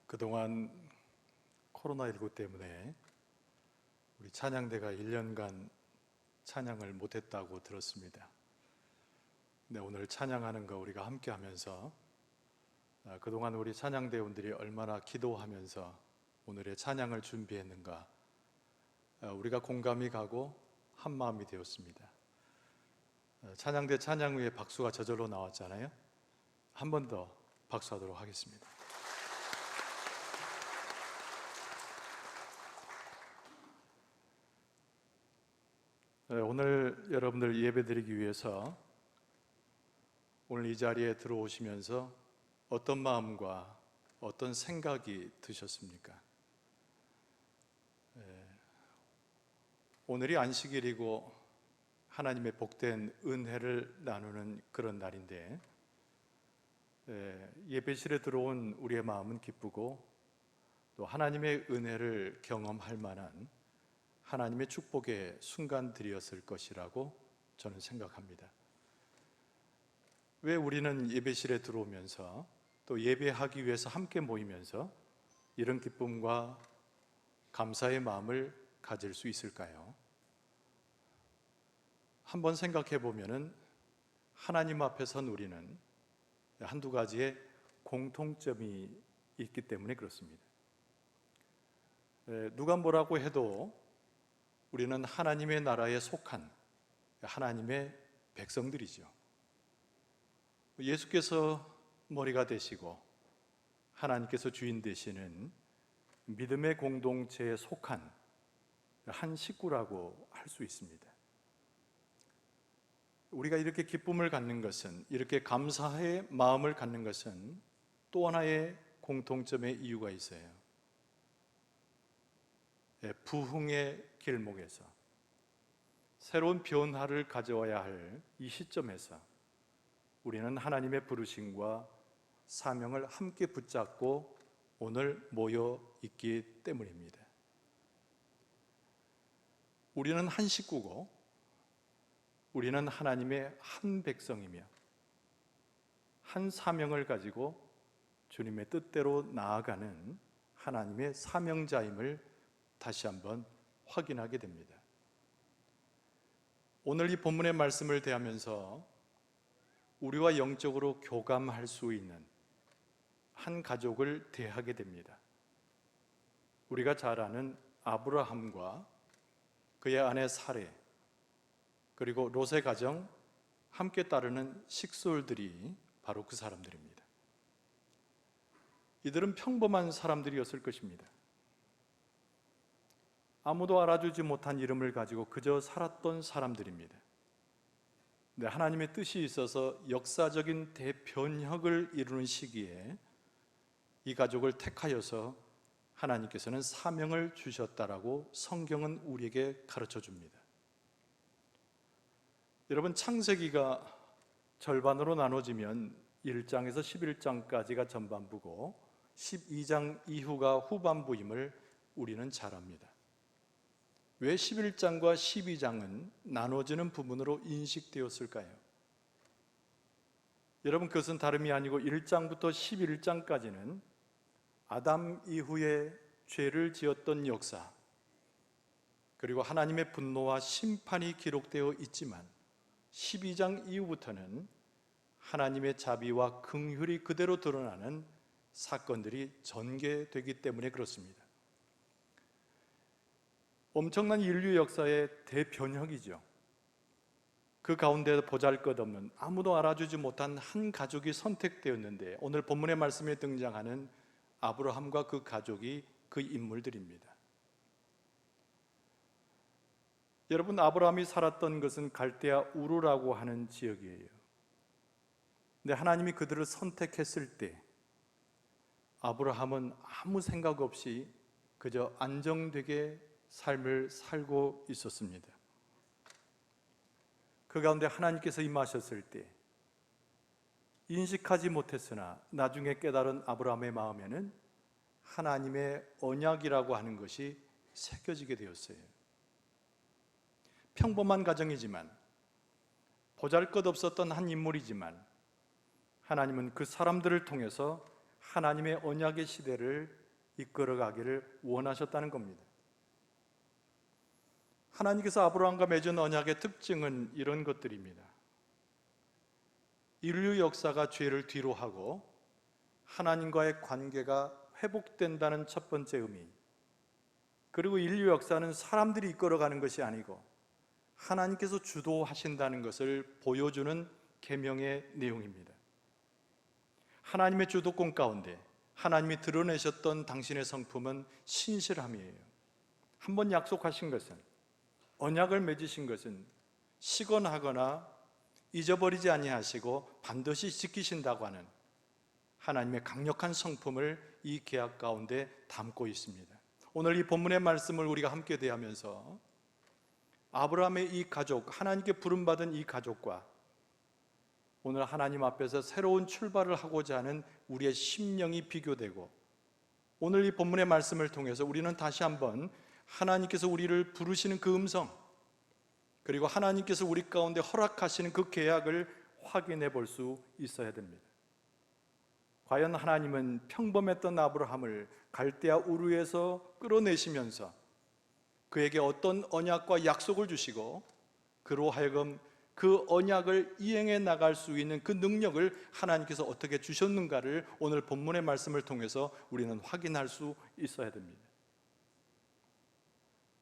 그동안 코로나19 때문에 우리 찬양대가 1년간 찬양을 못했다고 들었습니다. 근데 오늘 찬양하는 거 우리가 함께 하면서 그동안 우리 찬양대원들이 얼마나 기도하면서 오늘의 찬양을 준비했는가 우리가 공감이 가고 한마음이 되었습니다. 찬양대 찬양 후에 박수가 저절로 나왔잖아요. 한 번 더 박수하도록 하겠습니다. 오늘 여러분들 예배드리기 위해서 오늘 이 자리에 들어오시면서 어떤 마음과 어떤 생각이 드셨습니까? 오늘이 안식일이고 하나님의 복된 은혜를 나누는 그런 날인데 예배실에 들어온 우리의 마음은 기쁘고 또 하나님의 은혜를 경험할 만한 하나님의 축복의 순간들이었을 것이라고 저는 생각합니다. 왜 우리는 예배실에 들어오면서 또 예배하기 위해서 함께 모이면서 이런 기쁨과 감사의 마음을 가질 수 있을까요? 한번 생각해 보면은 하나님 앞에 선 우리는 한두 가지의 공통점이 있기 때문에 그렇습니다. 누가 뭐라고 해도 우리는 하나님의 나라에 속한 하나님의 백성들이죠. 예수께서 머리가 되시고 하나님께서 주인 되시는 믿음의 공동체에 속한 한 식구라고 할 수 있습니다. 우리가 이렇게 기쁨을 갖는 것은, 이렇게 감사의 마음을 갖는 것은 또 하나의 공통점의 이유가 있어요. 부흥의 길목에서 새로운 변화를 가져와야 할 이 시점에서 우리는 하나님의 부르심과 사명을 함께 붙잡고 오늘 모여 있기 때문입니다. 우리는 한 식구고 우리는 하나님의 한 백성이며 한 사명을 가지고 주님의 뜻대로 나아가는 하나님의 사명자임을 다시 한번 확인하게 됩니다. 오늘 이 본문의 말씀을 대하면서 우리와 영적으로 교감할 수 있는 한 가족을 대하게 됩니다. 우리가 잘 아는 아브라함과 그의 아내 사레, 그리고 롯의 가정, 함께 따르는 식솔들이 바로 그 사람들입니다. 이들은 평범한 사람들이었을 것입니다. 아무도 알아주지 못한 이름을 가지고 그저 살았던 사람들입니다. 근데 하나님의 뜻이 있어서 역사적인 대변혁을 이루는 시기에 이 가족을 택하여서 하나님께서는 사명을 주셨다라고 성경은 우리에게 가르쳐 줍니다. 여러분, 창세기가 절반으로 나눠지면 1장에서 11장까지가 전반부고 12장 이후가 후반부임을 우리는 잘 압니다. 왜 11장과 12장은 나눠지는 부분으로 인식되었을까요? 여러분, 그것은 다름이 아니고 1장부터 11장까지는 아담 이후에 죄를 지었던 역사, 그리고 하나님의 분노와 심판이 기록되어 있지만 12장 이후부터는 하나님의 자비와 긍휼이 그대로 드러나는 사건들이 전개되기 때문에 그렇습니다. 엄청난 인류 역사의 대변혁이죠. 그 가운데 보잘것없는 아무도 알아주지 못한 한 가족이 선택되었는데 오늘 본문의 말씀에 등장하는 아브라함과 그 가족이 그 인물들입니다. 여러분, 아브라함이 살았던 것은 갈대아 우르라고 하는 지역이에요. 근데 하나님이 그들을 선택했을 때 아브라함은 아무 생각 없이 그저 안정되게 삶을 살고 있었습니다. 그 가운데 하나님께서 임하셨을 때 인식하지 못했으나 나중에 깨달은 아브라함의 마음에는 하나님의 언약이라고 하는 것이 새겨지게 되었어요. 평범한 가정이지만 보잘것없었던 한 인물이지만 하나님은 그 사람들을 통해서 하나님의 언약의 시대를 이끌어가기를 원하셨다는 겁니다. 하나님께서 아브라함과 맺은 언약의 특징은 이런 것들입니다. 인류 역사가 죄를 뒤로 하고 하나님과의 관계가 회복된다는 첫 번째 의미, 그리고 인류 역사는 사람들이 이끌어가는 것이 아니고 하나님께서 주도하신다는 것을 보여주는 계명의 내용입니다. 하나님의 주도권 가운데 하나님이 드러내셨던 당신의 성품은 신실함이에요. 한번 약속하신 것은, 언약을 맺으신 것은 시건하거나 잊어버리지 아니하시고 반드시 지키신다고 하는 하나님의 강력한 성품을 이 계약 가운데 담고 있습니다. 오늘 이 본문의 말씀을 우리가 함께 대하면서 아브라함의 이 가족, 하나님께 부름받은 이 가족과 오늘 하나님 앞에서 새로운 출발을 하고자 하는 우리의 심령이 비교되고, 오늘 이 본문의 말씀을 통해서 우리는 다시 한번 하나님께서 우리를 부르시는 그 음성, 그리고 하나님께서 우리 가운데 허락하시는 그 계약을 확인해 볼 수 있어야 됩니다. 과연 하나님은 평범했던 아브라함을 갈대아 우르에서 끌어내시면서 그에게 어떤 언약과 약속을 주시고 그로 하여금 그 언약을 이행해 나갈 수 있는 그 능력을 하나님께서 어떻게 주셨는가를 오늘 본문의 말씀을 통해서 우리는 확인할 수 있어야 됩니다.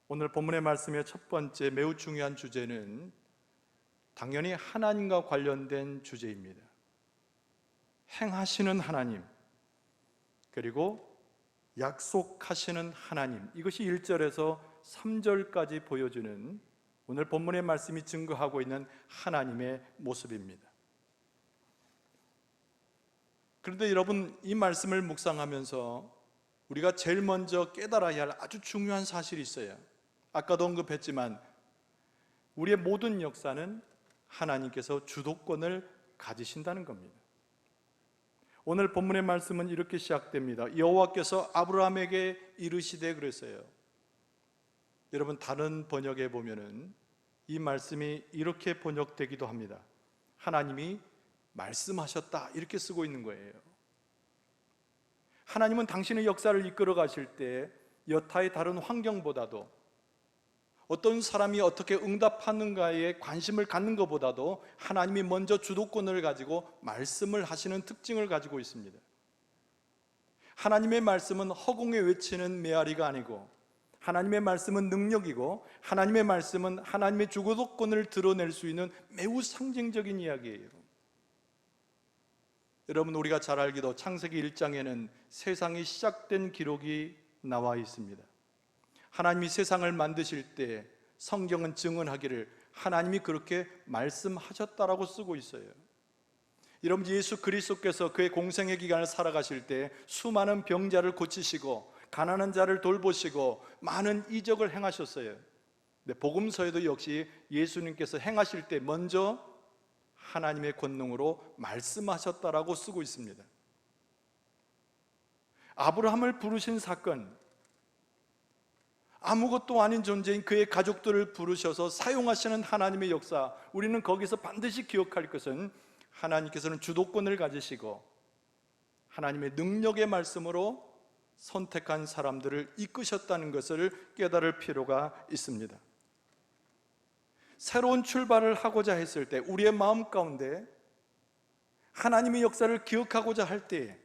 오늘 본문의 말씀의 첫 번째 매우 중요한 주제는 당연히 하나님과 관련된 주제입니다. 행하시는 하나님, 그리고 약속하시는 하나님, 이것이 1절에서 3절까지 보여주는 오늘 본문의 말씀이 증거하고 있는 하나님의 모습입니다. 그런데 여러분, 이 말씀을 묵상하면서 우리가 제일 먼저 깨달아야 할 아주 중요한 사실이 있어요. 아까도 언급했지만 우리의 모든 역사는 하나님께서 주도권을 가지신다는 겁니다. 오늘 본문의 말씀은 이렇게 시작됩니다. 여호와께서 아브라함에게 이르시되 그랬어요. 여러분, 다른 번역에 보면은 이 말씀이 이렇게 번역되기도 합니다. 하나님이 말씀하셨다, 이렇게 쓰고 있는 거예요. 하나님은 당신의 역사를 이끌어 가실 때 여타의 다른 환경보다도, 어떤 사람이 어떻게 응답하는가에 관심을 갖는 것보다도 하나님이 먼저 주도권을 가지고 말씀을 하시는 특징을 가지고 있습니다. 하나님의 말씀은 허공에 외치는 메아리가 아니고, 하나님의 말씀은 능력이고, 하나님의 말씀은 하나님의 주도권을 드러낼 수 있는 매우 상징적인 이야기예요. 여러분, 우리가 잘 알기도 창세기 1장에는 세상이 시작된 기록이 나와 있습니다. 하나님이 세상을 만드실 때 성경은 증언하기를 하나님이 그렇게 말씀하셨다라고 쓰고 있어요. 여러분, 예수 그리스도께서 그의 공생의 기간을 살아가실 때 수많은 병자를 고치시고 가난한 자를 돌보시고 많은 이적을 행하셨어요. 근데 복음서에도 역시 예수님께서 행하실 때 먼저 하나님의 권능으로 말씀하셨다라고 쓰고 있습니다. 아브라함을 부르신 사건, 아무것도 아닌 존재인 그의 가족들을 부르셔서 사용하시는 하나님의 역사, 우리는 거기서 반드시 기억할 것은 하나님께서는 주도권을 가지시고 하나님의 능력의 말씀으로 선택한 사람들을 이끄셨다는 것을 깨달을 필요가 있습니다. 새로운 출발을 하고자 했을 때, 우리의 마음 가운데 하나님의 역사를 기억하고자 할 때,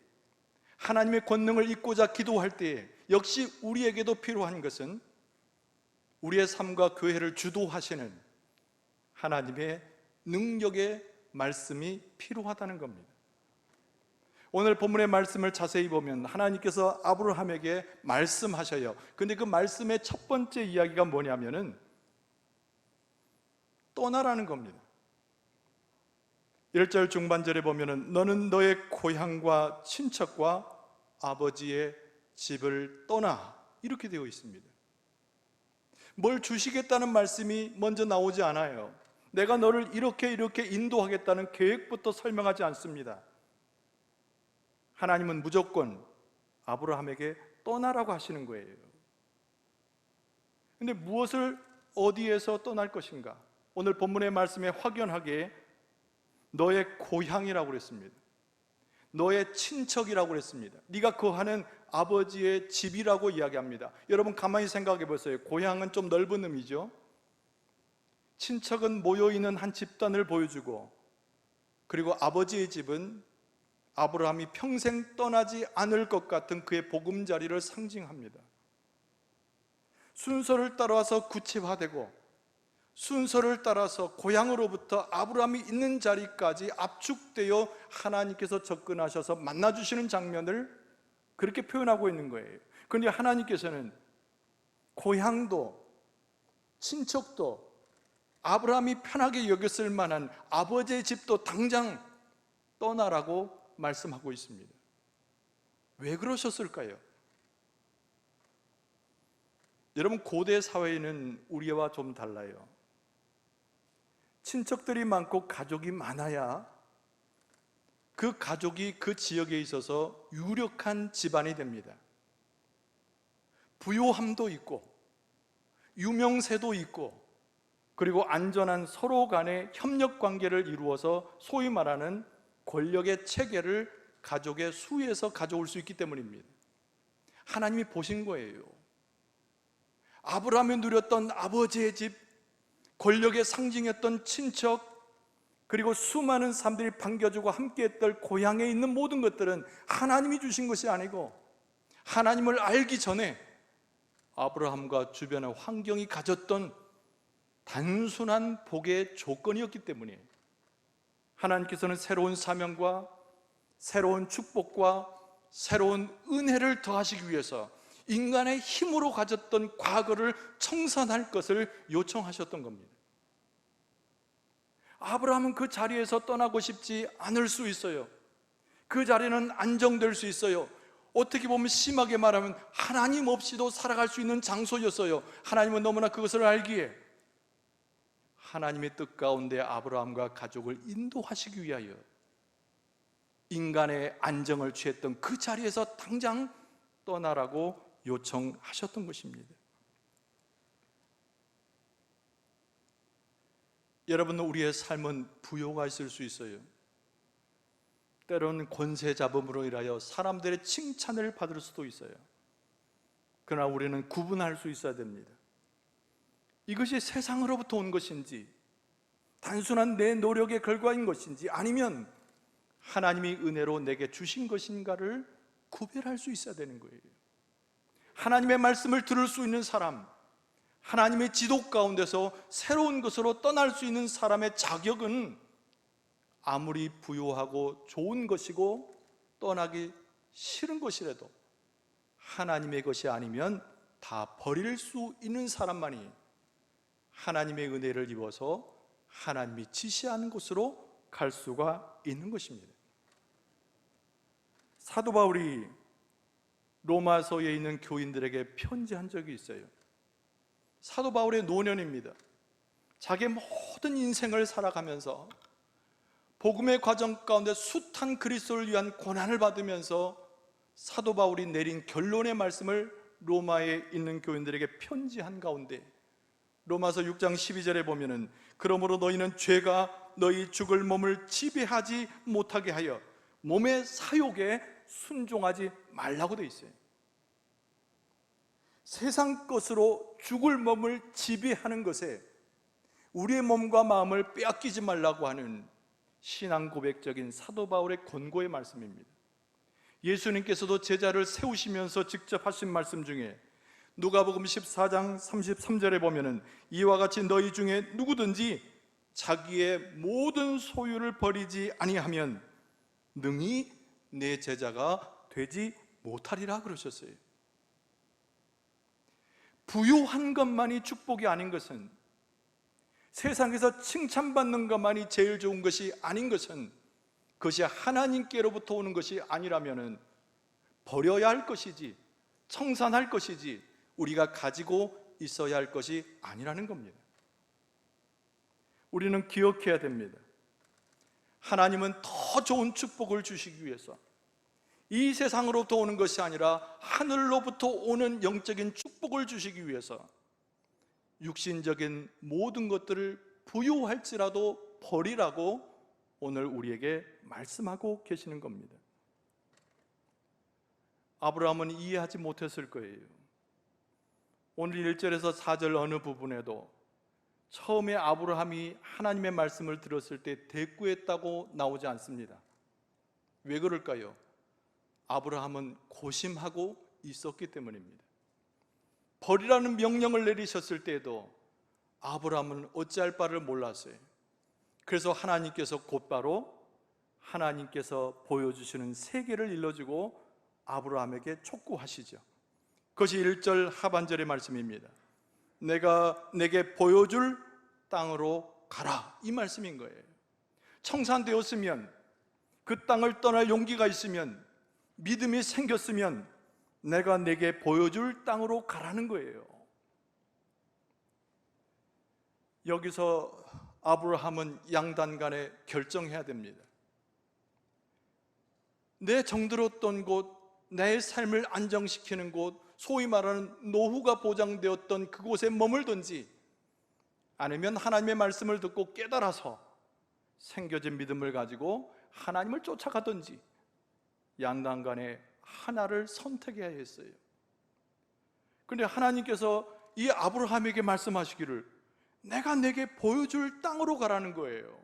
하나님의 권능을 잊고자 기도할 때, 역시 우리에게도 필요한 것은 우리의 삶과 교회를 주도하시는 하나님의 능력의 말씀이 필요하다는 겁니다. 오늘 본문의 말씀을 자세히 보면 하나님께서 아브라함에게 말씀하셔요. 근데 그 말씀의 첫 번째 이야기가 뭐냐면은 떠나라는 겁니다. 1절 중반절에 보면은 너는 너의 고향과 친척과 아버지의 집을 떠나, 이렇게 되어 있습니다. 뭘 주시겠다는 말씀이 먼저 나오지 않아요. 내가 너를 이렇게 인도하겠다는 계획부터 설명하지 않습니다. 하나님은 무조건 아브라함에게 떠나라고 하시는 거예요. 근데 무엇을, 어디에서 떠날 것인가? 오늘 본문의 말씀에 확연하게 너의 고향이라고 그랬습니다. 너의 친척이라고 그랬습니다. 네가 거하는 아버지의 집이라고 이야기합니다. 여러분 가만히 생각해 보세요. 고향은 좀 넓은 의미죠. 친척은 모여있는 한 집단을 보여주고, 그리고 아버지의 집은 아브라함이 평생 떠나지 않을 것 같은 그의 보금자리를 상징합니다. 순서를 따라서 구체화되고, 순서를 따라서 고향으로부터 아브라함이 있는 자리까지 압축되어 하나님께서 접근하셔서 만나주시는 장면을 그렇게 표현하고 있는 거예요. 그런데 하나님께서는 고향도 친척도 아브라함이 편하게 여겼을 만한 아버지의 집도 당장 떠나라고 말씀하고 있습니다. 왜 그러셨을까요? 여러분, 고대 사회는 우리와 좀 달라요. 친척들이 많고 가족이 많아야 그 가족이 그 지역에 있어서 유력한 집안이 됩니다. 부요함도 있고 유명세도 있고, 그리고 안전한 서로 간의 협력 관계를 이루어서 소위 말하는 권력의 체계를 가족의 수에서 가져올 수 있기 때문입니다. 하나님이 보신 거예요. 아브라함이 누렸던 아버지의 집, 권력의 상징이었던 친척, 그리고 수많은 사람들이 반겨주고 함께했던 고향에 있는 모든 것들은 하나님이 주신 것이 아니고 하나님을 알기 전에 아브라함과 주변의 환경이 가졌던 단순한 복의 조건이었기 때문에 하나님께서는 새로운 사명과 새로운 축복과 새로운 은혜를 더하시기 위해서 인간의 힘으로 가졌던 과거를 청산할 것을 요청하셨던 겁니다. 아브라함은 그 자리에서 떠나고 싶지 않을 수 있어요. 그 자리는 안정될 수 있어요. 어떻게 보면 심하게 말하면 하나님 없이도 살아갈 수 있는 장소였어요. 하나님은 너무나 그것을 알기에 하나님의 뜻 가운데 아브라함과 가족을 인도하시기 위하여 인간의 안정을 취했던 그 자리에서 당장 떠나라고 요청하셨던 것입니다. 여러분, 우리의 삶은 부요가 있을 수 있어요. 때로는 권세 잡음으로 인하여 사람들의 칭찬을 받을 수도 있어요. 그러나 우리는 구분할 수 있어야 됩니다. 이것이 세상으로부터 온 것인지, 단순한 내 노력의 결과인 것인지, 아니면 하나님이 은혜로 내게 주신 것인가를 구별할 수 있어야 되는 거예요. 하나님의 말씀을 들을 수 있는 사람, 하나님의 지도 가운데서 새로운 것으로 떠날 수 있는 사람의 자격은 아무리 부유하고 좋은 것이고 떠나기 싫은 것이라도 하나님의 것이 아니면 다 버릴 수 있는 사람만이 하나님의 은혜를 입어서 하나님이 지시하는 곳으로 갈 수가 있는 것입니다. 사도 바울이 로마서에 있는 교인들에게 편지한 적이 있어요. 사도 바울의 노년입니다. 자기의 모든 인생을 살아가면서 복음의 과정 가운데 숱한 그리스도를 위한 고난을 받으면서 사도 바울이 내린 결론의 말씀을 로마에 있는 교인들에게 편지한 가운데 로마서 6장 12절에 보면은 그러므로 너희는 죄가 너희 죽을 몸을 지배하지 못하게 하여 몸의 사욕에 순종하지 말라고 되어 있어요. 세상 것으로 죽을 몸을 지배하는 것에 우리의 몸과 마음을 빼앗기지 말라고 하는 신앙 고백적인 사도 바울의 권고의 말씀입니다. 예수님께서도 제자를 세우시면서 직접 하신 말씀 중에 누가복음 14장 33절에 보면은 이와 같이 너희 중에 누구든지 자기의 모든 소유를 버리지 아니하면 능히 내 제자가 되지 못하리라 그러셨어요. 부유한 것만이 축복이 아닌 것은, 세상에서 칭찬받는 것만이 제일 좋은 것이 아닌 것은, 그것이 하나님께로부터 오는 것이 아니라면 버려야 할 것이지, 청산할 것이지, 우리가 가지고 있어야 할 것이 아니라는 겁니다. 우리는 기억해야 됩니다. 하나님은 더 좋은 축복을 주시기 위해서 이 세상으로부터 오는 것이 아니라 하늘로부터 오는 영적인 축복을 주시기 위해서 육신적인 모든 것들을 부유할지라도 버리라고 오늘 우리에게 말씀하고 계시는 겁니다. 아브라함은 이해하지 못했을 거예요. 오늘 1절에서 4절 어느 부분에도 처음에 아브라함이 하나님의 말씀을 들었을 때 대꾸했다고 나오지 않습니다. 왜 그럴까요? 아브라함은 고심하고 있었기 때문입니다. 버리라는 명령을 내리셨을 때에도 아브라함은 어찌할 바를 몰랐어요. 그래서 하나님께서 곧바로 하나님께서 보여주시는 세계를 일러주고 아브라함에게 촉구하시죠. 그것이 1절 하반절의 말씀입니다. 내가 내게 보여줄 땅으로 가라, 이 말씀인 거예요. 청산되었으면, 그 땅을 떠날 용기가 있으면, 믿음이 생겼으면 내가 내게 보여줄 땅으로 가라는 거예요. 여기서 아브라함은 양단간에 결정해야 됩니다. 내 정들었던 곳, 내 삶을 안정시키는 곳, 소위 말하는 노후가 보장되었던 그곳에 머물든지, 아니면 하나님의 말씀을 듣고 깨달아서 생겨진 믿음을 가지고 하나님을 쫓아가든지, 양단간에 하나를 선택해야 했어요. 그런데 하나님께서 이 아브라함에게 말씀하시기를 내가 내게 보여줄 땅으로 가라는 거예요.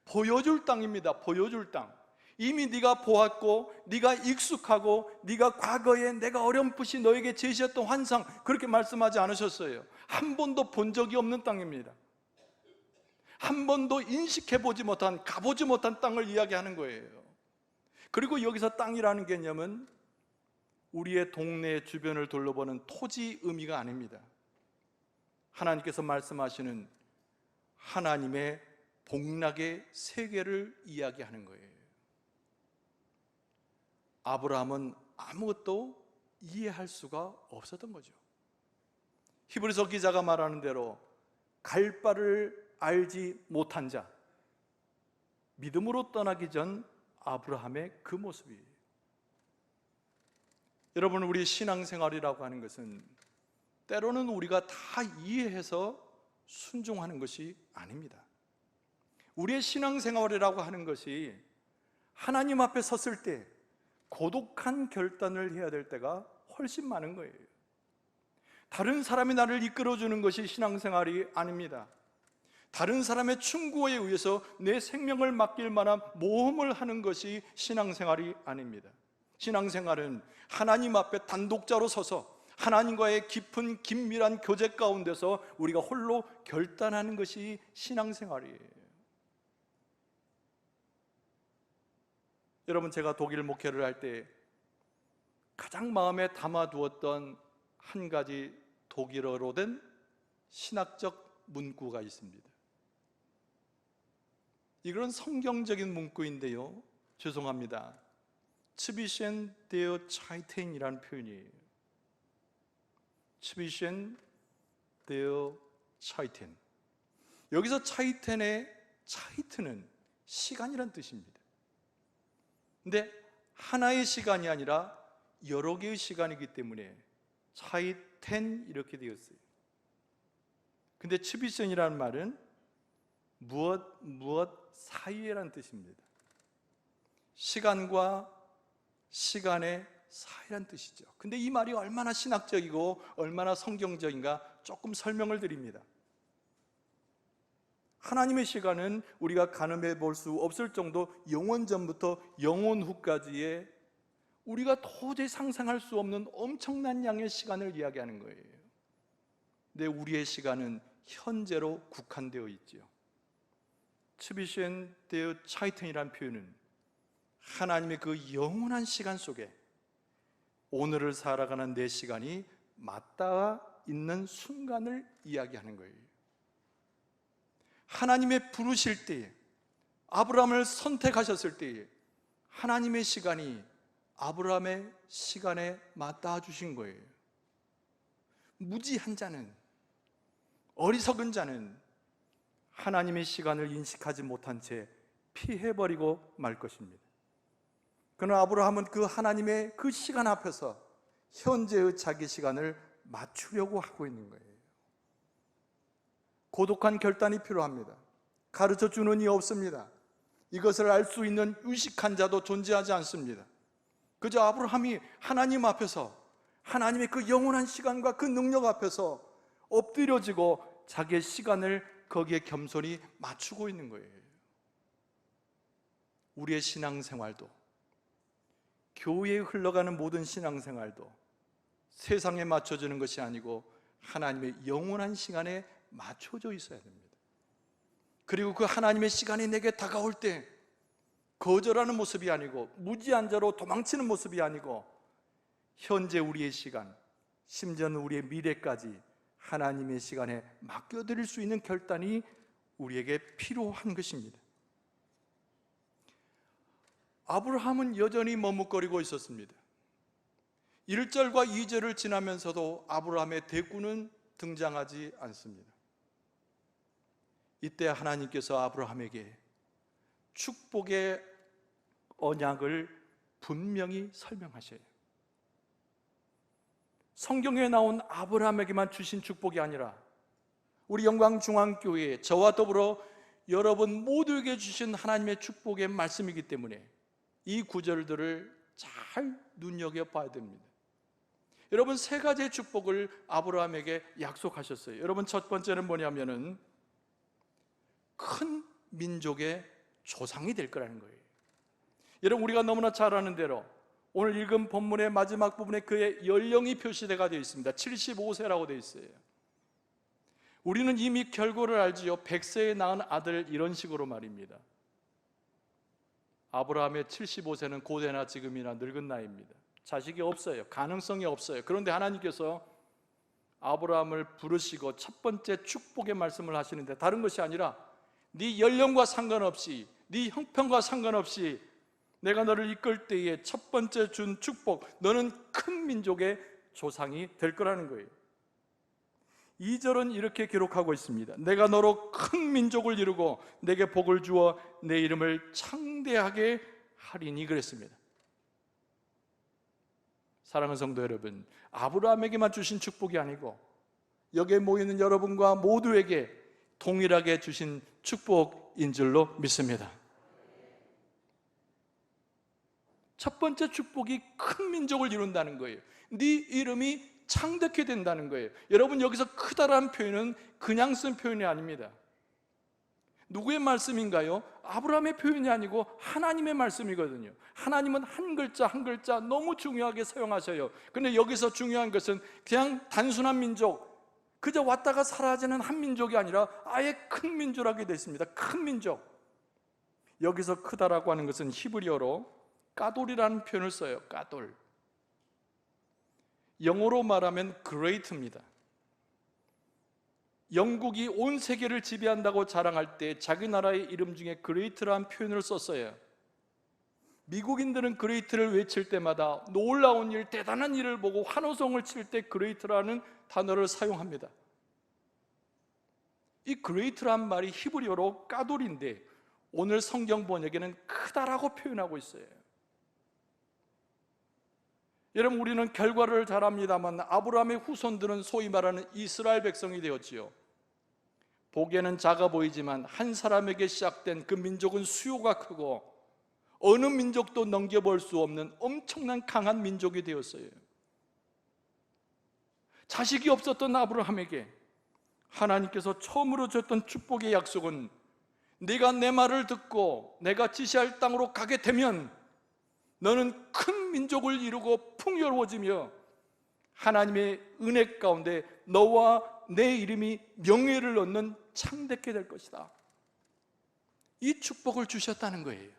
보여줄 땅입니다. 보여줄 땅. 이미 네가 보았고 네가 익숙하고 네가 과거에 내가 어렴풋이 너에게 제시했던 환상, 그렇게 말씀하지 않으셨어요. 한 번도 본 적이 없는 땅입니다. 한 번도 인식해보지 못한, 가보지 못한 땅을 이야기하는 거예요. 그리고 여기서 땅이라는 개념은 우리의 동네 주변을 둘러보는 토지 의미가 아닙니다. 하나님께서 말씀하시는 하나님의 복락의 세계를 이야기하는 거예요. 아브라함은 아무것도 이해할 수가 없었던 거죠. 히브리서 기자가 말하는 대로 갈 바를 알지 못한 자, 믿음으로 떠나기 전 아브라함의 그 모습이에요. 여러분, 우리 신앙생활이라고 하는 것은 때로는 우리가 다 이해해서 순종하는 것이 아닙니다. 우리의 신앙생활이라고 하는 것이 하나님 앞에 섰을 때 고독한 결단을 해야 될 때가 훨씬 많은 거예요. 다른 사람이 나를 이끌어주는 것이 신앙생활이 아닙니다. 다른 사람의 충고에 의해서 내 생명을 맡길 만한 모험을 하는 것이 신앙생활이 아닙니다. 신앙생활은 하나님 앞에 단독자로 서서 하나님과의 깊은 긴밀한 교제 가운데서 우리가 홀로 결단하는 것이 신앙생활이에요. 여러분, 제가 독일 목회를 할 때 가장 마음에 담아두었던 한 가지 독일어로 된 신학적 문구가 있습니다. 이건 성경적인 문구인데요, 죄송합니다, 츠비셴 데어 차이텐이라는 표현이에요. 츠비셴 데어 차이텐. 여기서 차이텐의 차이트는 시간이란 뜻입니다. 근데 하나의 시간이 아니라 여러 개의 시간이기 때문에 차이텐 이렇게 되었어요. 근데 츠비셴이라는 말은 무엇 사이에라는 뜻입니다. 시간과 시간의 사이란 뜻이죠. 근데 이 말이 얼마나 신학적이고 얼마나 성경적인가 조금 설명을 드립니다. 하나님의 시간은 우리가 가늠해 볼 수 없을 정도 영원 전부터 영원 후까지의 우리가 도저히 상상할 수 없는 엄청난 양의 시간을 이야기하는 거예요. 근데 우리의 시간은 현재로 국한되어 있죠. 츠비셴 데어 차이텐이라는 표현은 하나님의 그 영원한 시간 속에 오늘을 살아가는 내 시간이 맞닿아 있는 순간을 이야기하는 거예요. 하나님의 부르실 때에, 아브라함을 선택하셨을 때에 하나님의 시간이 아브라함의 시간에 맞닿아 주신 거예요. 무지한 자는, 어리석은 자는 하나님의 시간을 인식하지 못한 채 피해버리고 말 것입니다. 그러나 아브라함은 그 하나님의 그 시간 앞에서 현재의 자기 시간을 맞추려고 하고 있는 거예요. 고독한 결단이 필요합니다. 가르쳐 주는 이 없습니다. 이것을 알 수 있는 유식한 자도 존재하지 않습니다. 그저 아브라함이 하나님 앞에서, 하나님의 그 영원한 시간과 그 능력 앞에서 엎드려지고 자기의 시간을 거기에 겸손히 맞추고 있는 거예요. 우리의 신앙생활도, 교회에 흘러가는 모든 신앙생활도 세상에 맞춰지는 것이 아니고 하나님의 영원한 시간에 맞춰져 있어야 됩니다. 그리고 그 하나님의 시간이 내게 다가올 때 거절하는 모습이 아니고, 무지한 자로 도망치는 모습이 아니고, 현재 우리의 시간, 심지어는 우리의 미래까지 하나님의 시간에 맡겨드릴 수 있는 결단이 우리에게 필요한 것입니다. 아브라함은 여전히 머뭇거리고 있었습니다. 1절과 2절을 지나면서도 아브라함의 대꾸는 등장하지 않습니다. 이때 하나님께서 아브라함에게 축복의 언약을 분명히 설명하셔요. 성경에 나온 아브라함에게만 주신 축복이 아니라 우리 영광중앙교회, 저와 더불어 여러분 모두에게 주신 하나님의 축복의 말씀이기 때문에 이 구절들을 잘 눈여겨봐야 됩니다. 여러분, 세 가지의 축복을 아브라함에게 약속하셨어요. 여러분, 첫 번째는 뭐냐면은 큰 민족의 조상이 될 거라는 거예요. 여러분, 우리가 너무나 잘 아는 대로 오늘 읽은 본문의 마지막 부분에 그의 연령이 표시되어 있습니다. 75세라고 되어 있어요. 우리는 이미 결과를 알지요. 100세에 낳은 아들, 이런 식으로 말입니다. 아브라함의 75세는 고대나 지금이나 늙은 나이입니다. 자식이 없어요. 가능성이 없어요. 그런데 하나님께서 아브라함을 부르시고 첫 번째 축복의 말씀을 하시는데, 다른 것이 아니라 네 연령과 상관없이, 네 형편과 상관없이 내가 너를 이끌 때에 첫 번째 준 축복, 너는 큰 민족의 조상이 될 거라는 거예요. 2절은 이렇게 기록하고 있습니다. 내가 너로 큰 민족을 이루고 내게 복을 주어 내 이름을 창대하게 하리니, 그랬습니다. 사랑하는 성도 여러분, 아브라함에게만 주신 축복이 아니고 여기에 모이는 여러분과 모두에게 동일하게 주신 축복인 줄로 믿습니다. 첫 번째 축복이 큰 민족을 이룬다는 거예요. 네 이름이 창대케 된다는 거예요. 여러분, 여기서 크다라는 표현은 그냥 쓴 표현이 아닙니다. 누구의 말씀인가요? 아브라함의 표현이 아니고 하나님의 말씀이거든요. 하나님은 한 글자 한 글자 너무 중요하게 사용하셔요. 근데 여기서 중요한 것은 그냥 단순한 민족, 그저 왔다가 사라지는 한 민족이 아니라 아예 큰 민족하게 되어 있습니다. 큰 민족. 여기서 크다라고 하는 것은 히브리어로 까돌이라는 표현을 써요. 까돌. 영어로 말하면 great입니다. 영국이 온 세계를 지배한다고 자랑할 때 자기 나라의 이름 중에 great라는 표현을 썼어요. 미국인들은 great를 외칠 때마다 놀라운 일, 대단한 일을 보고 환호성을 칠 때 great라는 단어를 사용합니다. 이 great라는 말이 히브리어로 까돌인데 오늘 성경 번역에는 크다라고 표현하고 있어요. 여러분, 우리는 결과를 잘 압니다만 아브라함의 후손들은 소위 말하는 이스라엘 백성이 되었지요. 보기에는 작아 보이지만 한 사람에게 시작된 그 민족은 수요가 크고 어느 민족도 넘겨볼 수 없는 엄청난 강한 민족이 되었어요. 자식이 없었던 아브라함에게 하나님께서 처음으로 줬던 축복의 약속은 네가 내 말을 듣고 내가 지시할 땅으로 가게 되면 너는 큰 민족을 이루고 풍요로워지며 하나님의 은혜 가운데 너와 내 이름이 명예를 얻는 창대케 될 것이다. 이 축복을 주셨다는 거예요.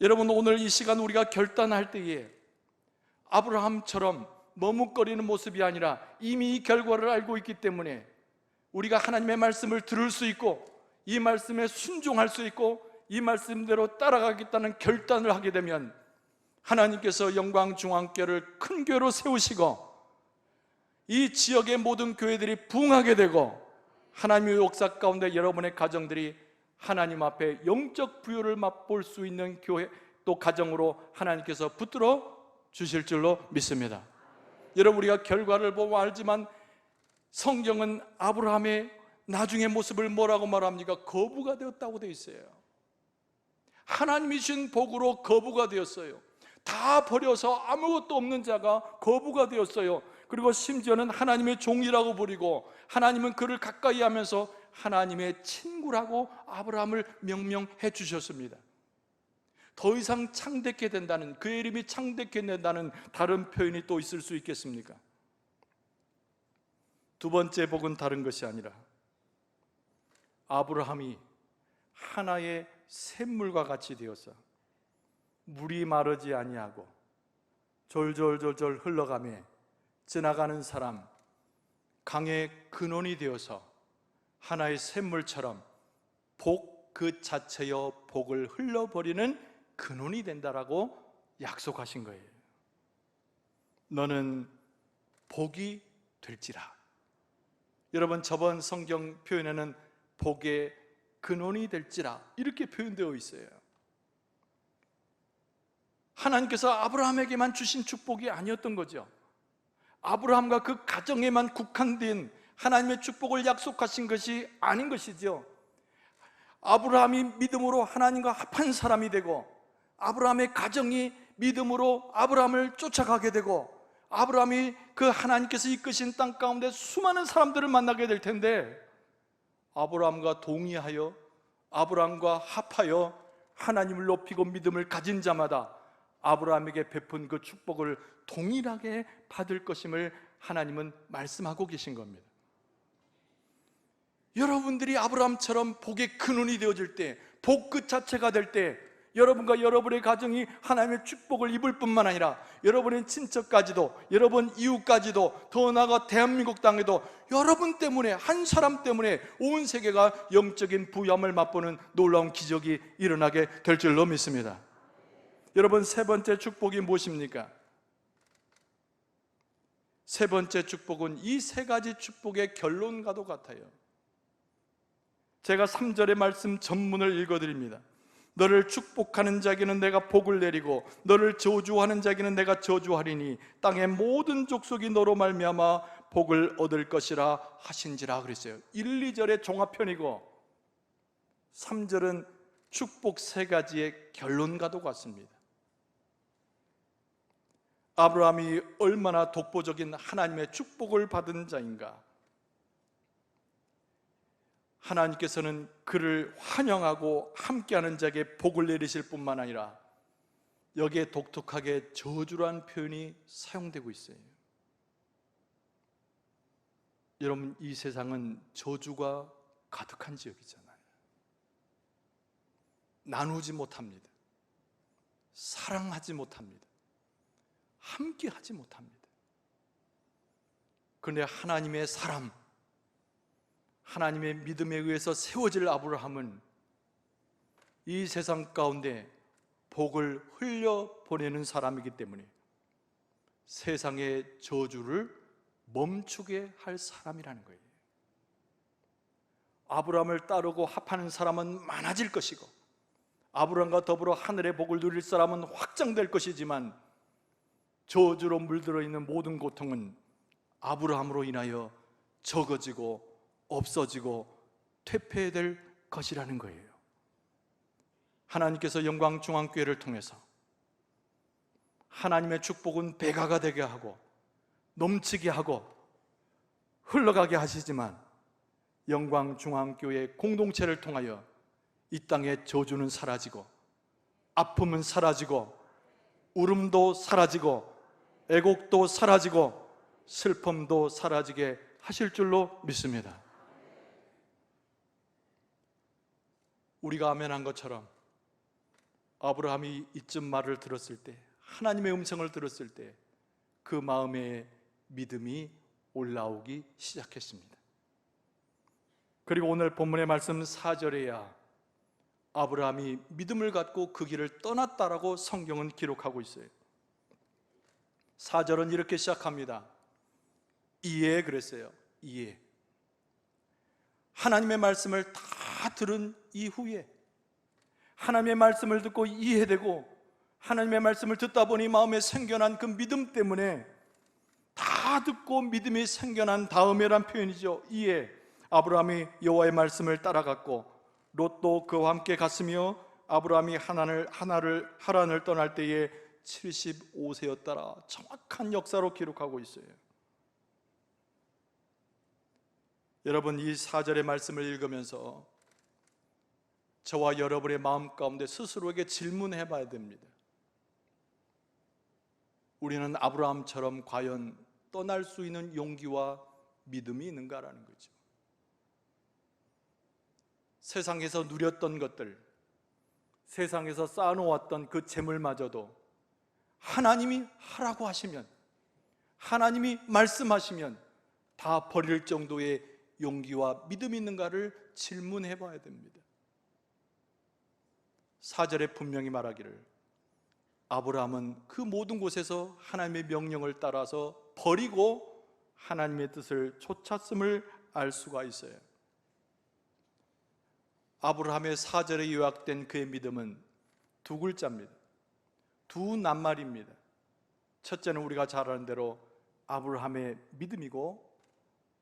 여러분, 오늘 이 시간 우리가 결단할 때에 아브라함처럼 머뭇거리는 모습이 아니라 이미 이 결과를 알고 있기 때문에 우리가 하나님의 말씀을 들을 수 있고 이 말씀에 순종할 수 있고 이 말씀대로 따라가겠다는 결단을 하게 되면 하나님께서 영광중앙교회를 큰 교회로 세우시고 이 지역의 모든 교회들이 부흥하게 되고 하나님의 역사 가운데 여러분의 가정들이 하나님 앞에 영적 부요를 맛볼 수 있는 교회, 또 가정으로 하나님께서 붙들어 주실 줄로 믿습니다. 여러분, 우리가 결과를 보고 알지만 성경은 아브라함의 나중의 모습을 뭐라고 말합니까? 거부가 되었다고 되어 있어요. 하나님이 주신 복으로 거부가 되었어요. 다 버려서 아무것도 없는 자가 거부가 되었어요. 그리고 심지어는 하나님의 종이라고 부리고 하나님은 그를 가까이 하면서 하나님의 친구라고 아브라함을 명명해 주셨습니다. 더 이상 창대케 된다는, 그의 이름이 창대케 된다는 다른 표현이 또 있을 수 있겠습니까? 두 번째 복은 다른 것이 아니라 아브라함이 하나의 샘물과 같이 되어서 물이 마르지 아니하고 졸졸졸졸 흘러가며 지나가는 사람, 강의 근원이 되어서 하나의 샘물처럼 복 그 자체여 복을 흘러버리는 근원이 된다라고 약속하신 거예요. 너는 복이 될지라. 여러분, 저번 성경 표현에는 복의 근원이 될지라 이렇게 표현되어 있어요. 하나님께서 아브라함에게만 주신 축복이 아니었던 거죠. 아브라함과 그 가정에만 국한된 하나님의 축복을 약속하신 것이 아닌 것이죠. 아브라함이 믿음으로 하나님과 합한 사람이 되고 아브라함의 가정이 믿음으로 아브라함을 쫓아가게 되고 아브라함이 그 하나님께서 이끄신 땅 가운데 수많은 사람들을 만나게 될 텐데, 아브라함과 동의하여 아브라함과 합하여 하나님을 높이고 믿음을 가진 자마다 아브라함에게 베푼 그 축복을 동일하게 받을 것임을 하나님은 말씀하고 계신 겁니다. 여러분들이 아브라함처럼 복의 근원이 되어질 때, 복 그 자체가 될 때, 여러분과 여러분의 가정이 하나님의 축복을 입을 뿐만 아니라 여러분의 친척까지도, 여러분 이웃까지도, 더 나아가 대한민국 땅에도 여러분 때문에, 한 사람 때문에 온 세계가 영적인 부유함을 맛보는 놀라운 기적이 일어나게 될 줄로 믿습니다. 여러분, 세 번째 축복이 무엇입니까? 세 번째 축복은 이 세 가지 축복의 결론과도 같아요. 제가 3절의 말씀 전문을 읽어드립니다. 너를 축복하는 자에게는 내가 복을 내리고 너를 저주하는 자에게는 내가 저주하리니 땅의 모든 족속이 너로 말미암아 복을 얻을 것이라 하신지라 그랬어요. 1, 2절의 종합편이고 3절은 축복 세 가지의 결론과도 같습니다. 아브라함이 얼마나 독보적인 하나님의 축복을 받은 자인가. 하나님께서는 그를 환영하고 함께하는 자에게 복을 내리실 뿐만 아니라 여기에 독특하게 저주라는 표현이 사용되고 있어요. 여러분, 이 세상은 저주가 가득한 지역이잖아요. 나누지 못합니다. 사랑하지 못합니다. 함께하지 못합니다. 그런데 하나님의 사람, 하나님의 믿음에 의해서 세워질 아브라함은 이 세상 가운데 복을 흘려보내는 사람이기 때문에 세상의 저주를 멈추게 할 사람이라는 거예요. 아브라함을 따르고 합하는 사람은 많아질 것이고 아브라함과 더불어 하늘의 복을 누릴 사람은 확장될 것이지만 저주로 물들어 있는 모든 고통은 아브라함으로 인하여 적어지고 없어지고 퇴폐될 것이라는 거예요. 하나님께서 영광중앙교회를 통해서 하나님의 축복은 배가가 되게 하고 넘치게 하고 흘러가게 하시지만 영광중앙교회 공동체를 통하여 이 땅의 저주는 사라지고 아픔은 사라지고 울음도 사라지고 애곡도 사라지고 슬픔도 사라지게 하실 줄로 믿습니다. 우리가 아멘한 것처럼 아브라함이 이쯤 말을 들었을 때, 하나님의 음성을 들었을 때 그 마음에 믿음이 올라오기 시작했습니다. 그리고 오늘 본문의 말씀 4절에야 아브라함이 믿음을 갖고 그 길을 떠났다라고 성경은 기록하고 있어요. 4절은 이렇게 시작합니다. 이에 그랬어요. 이에. 하나님의 말씀을 다 들은 이후에, 하나님의 말씀을 듣고 이해되고 하나님의 말씀을 듣다 보니 마음에 생겨난 그 믿음 때문에, 다 듣고 믿음이 생겨난 다음에란 표현이죠. 이에 아브라함이 여호와의 말씀을 따라갔고 롯도 그와 함께 갔으며 아브라함이 하란을 떠날 때에 75세였더라. 정확한 역사로 기록하고 있어요. 여러분, 이 4절의 말씀을 읽으면서 저와 여러분의 마음 가운데 스스로에게 질문해 봐야 됩니다. 우리는 아브라함처럼 과연 떠날 수 있는 용기와 믿음이 있는가라는 거죠. 세상에서 누렸던 것들, 세상에서 쌓아놓았던 그 재물마저도 하나님이 하라고 하시면, 하나님이 말씀하시면 다 버릴 정도의 용기와 믿음이 있는가를 질문해 봐야 됩니다. 4절에 분명히 말하기를 아브라함은 그 모든 곳에서 하나님의 명령을 따라서 버리고 하나님의 뜻을 쫓았음을 알 수가 있어요. 아브라함의 4절에 요약된 그의 믿음은 두 글자입니다. 두 낱말입니다. 첫째는 우리가 잘 아는 대로 아브라함의 믿음이고,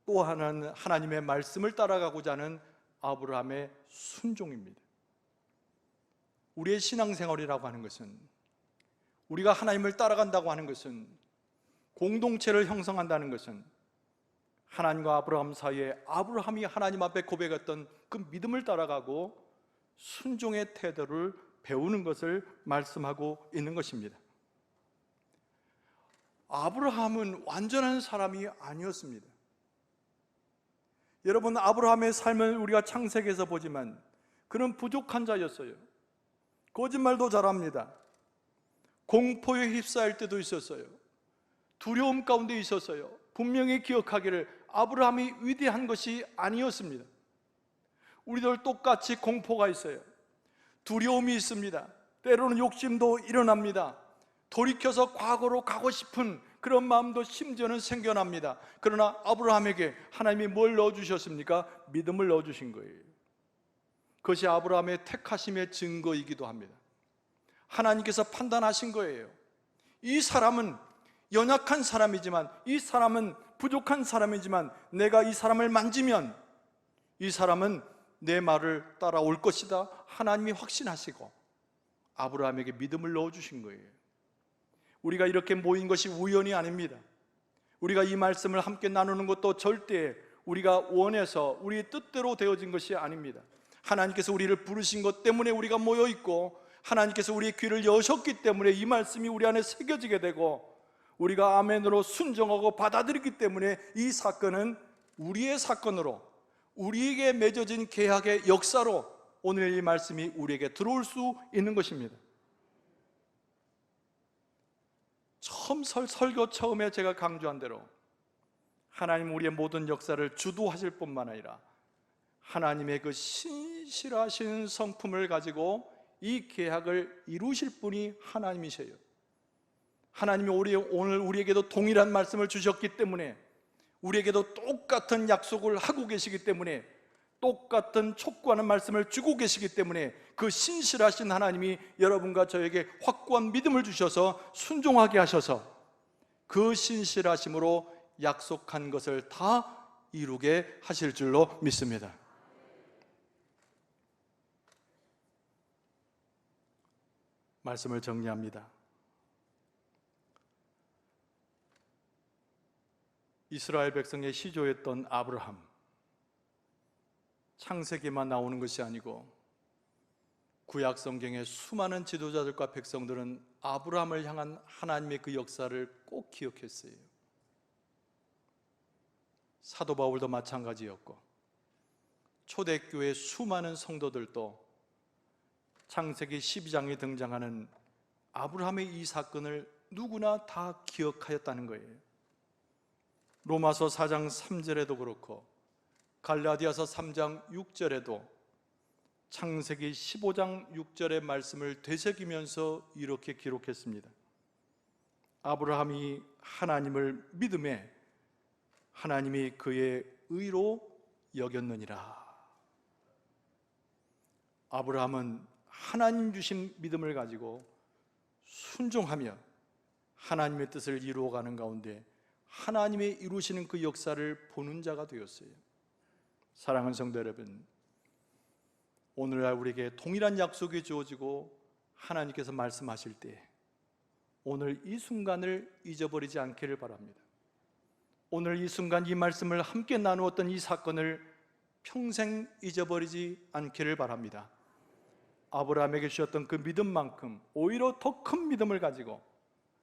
또 하나는 하나님의 말씀을 따라가고자 하는 아브라함의 순종입니다. 우리의 신앙생활이라고 하는 것은, 우리가 하나님을 따라간다고 하는 것은, 공동체를 형성한다는 것은 하나님과 아브라함 사이에 아브라함이 하나님 앞에 고백했던 그 믿음을 따라가고 순종의 태도를 배우는 것을 말씀하고 있는 것입니다. 아브라함은 완전한 사람이 아니었습니다. 여러분, 아브라함의 삶을 우리가 창세기에서 보지만 그는 부족한 자였어요. 거짓말도 잘합니다. 공포에 휩싸일 때도 있었어요. 두려움 가운데 있었어요. 분명히 기억하기를 아브라함이 위대한 것이 아니었습니다. 우리들 똑같이 공포가 있어요. 두려움이 있습니다. 때로는 욕심도 일어납니다. 돌이켜서 과거로 가고 싶은 그런 마음도 심지어는 생겨납니다. 그러나 아브라함에게 하나님이 뭘 넣어주셨습니까? 믿음을 넣어주신 거예요. 그것이 아브라함의 택하심의 증거이기도 합니다. 하나님께서 판단하신 거예요. 이 사람은 연약한 사람이지만, 이 사람은 부족한 사람이지만 내가 이 사람을 만지면 이 사람은 내 말을 따라올 것이다. 하나님이 확신하시고 아브라함에게 믿음을 넣어주신 거예요. 우리가 이렇게 모인 것이 우연이 아닙니다. 우리가 이 말씀을 함께 나누는 것도 절대 우리가 원해서 우리의 뜻대로 되어진 것이 아닙니다. 하나님께서 우리를 부르신 것 때문에 우리가 모여 있고, 하나님께서 우리의 귀를 여셨기 때문에 이 말씀이 우리 안에 새겨지게 되고, 우리가 아멘으로 순종하고 받아들이기 때문에 이 사건은 우리의 사건으로, 우리에게 맺어진 계약의 역사로 오늘 이 말씀이 우리에게 들어올 수 있는 것입니다. 설교 처음에 제가 강조한 대로 하나님 우리의 모든 역사를 주도하실 뿐만 아니라 하나님의 그 신실하신 성품을 가지고 이 계약을 이루실 분이 하나님이세요. 하나님이 오늘 우리에게도 동일한 말씀을 주셨기 때문에, 우리에게도 똑같은 약속을 하고 계시기 때문에, 똑같은 촉구하는 말씀을 주고 계시기 때문에 그 신실하신 하나님이 여러분과 저에게 확고한 믿음을 주셔서 순종하게 하셔서 그 신실하심으로 약속한 것을 다 이루게 하실 줄로 믿습니다. 말씀을 정리합니다. 이스라엘 백성의 시조였던 아브라함, 창세기만 나오는 것이 아니고 구약 성경의 수많은 지도자들과 백성들은 아브라함을 향한 하나님의 그 역사를 꼭 기억했어요. 사도 바울도 마찬가지였고, 초대교회 수많은 성도들도 창세기 12장에 등장하는 아브라함의 이 사건을 누구나 다 기억하였다는 거예요. 로마서 4장 3절에도 그렇고 갈라디아서 3장 6절에도 창세기 15장 6절의 말씀을 되새기면서 이렇게 기록했습니다. 아브라함이 하나님을 믿음에 하나님이 그의 의로 여겼느니라. 아브라함은 하나님 주신 믿음을 가지고 순종하며 하나님의 뜻을 이루어가는 가운데 하나님의 이루시는 그 역사를 보는 자가 되었어요. 사랑하는 성도 여러분, 오늘날 우리에게 동일한 약속이 주어지고 하나님께서 말씀하실 때 오늘 이 순간을 잊어버리지 않기를 바랍니다. 오늘 이 순간 이 말씀을 함께 나누었던 이 사건을 평생 잊어버리지 않기를 바랍니다. 아브라함에게 주셨던 그 믿음만큼 오히려 더 큰 믿음을 가지고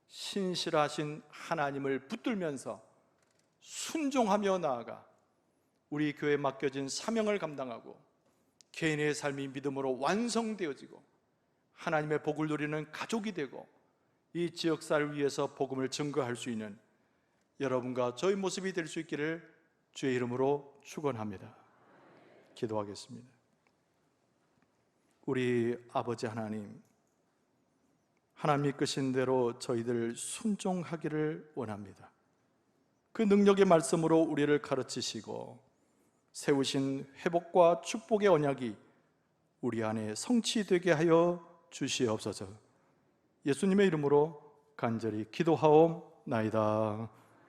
신실하신 하나님을 붙들면서 순종하며 나아가 우리 교회에 맡겨진 사명을 감당하고 개인의 삶이 믿음으로 완성되어지고 하나님의 복을 누리는 가족이 되고 이 지역사를 위해서 복음을 증거할 수 있는 여러분과 저의 모습이 될 수 있기를 주의 이름으로 축원합니다. 기도하겠습니다. 우리 아버지 하나님, 하나님이 이끄신 대로 저희들 순종하기를 원합니다. 그 능력의 말씀으로 우리를 가르치시고 세우신 회복과 축복의 언약이 우리 안에 성취되게 하여 주시옵소서. 예수님의 이름으로 간절히 기도하옵나이다.